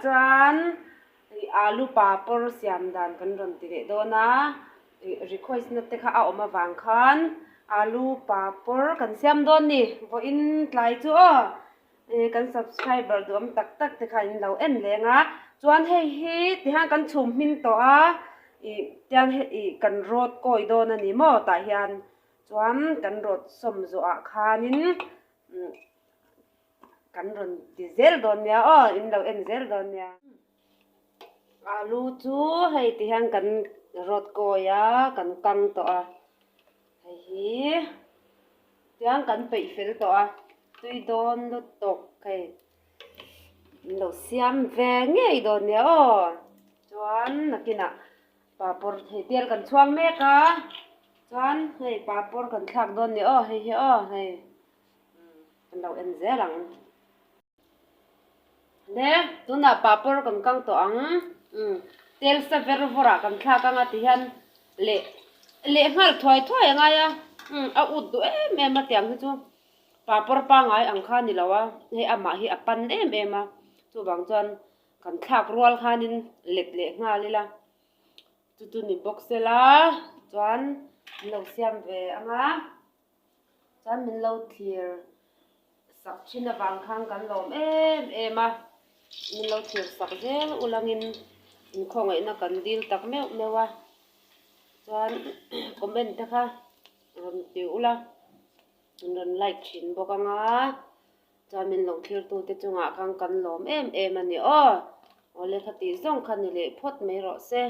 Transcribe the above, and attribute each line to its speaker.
Speaker 1: chuan alu papor siam dan kan ron ti le dona request na te kha a oma wang khan alu papor kan siam don ni vo in tlai chu kan subscriber du am tak tak te kha in lo en lenga chuan hei hi ti han kan chhum min to a tiang he kan rot koi don ani mo ta hian chuan kan rot som zo a khanin kan ron ti zel don nia in lo en zel don nia alu chu hei ti han kan rot koya kan kang to a hei hi tiang kan pei fel to a tui don lu tok kai lo siam ve ngei don nia chuan nakina papor hei tel kan chuang mek a chuan hei papor kan thlak don ni hei hi hei kan lo en zelang ne tuna papor kan kang to ang tel sa ver vora kan thlak anga ti hian le ngal thoi thoi anga ya a ut du em ma tiang chu papor pa ngai ang kha ni lawa hei ama hi apan em a chu bang chuan kan thlak rual khanin let le nga lila tu ni box la chuan lo siam ve anga chuan min lo thlir sak thina wang khang kan lom em a min lo thlir sak zel ulangin in khongai na kan dil tak mewa chuan comment ta kha ron ti ula ron like thin bok anga chuan min lo thlir tu te chunga khang kan lom em ani ole khati zong khan ni le phot me ro se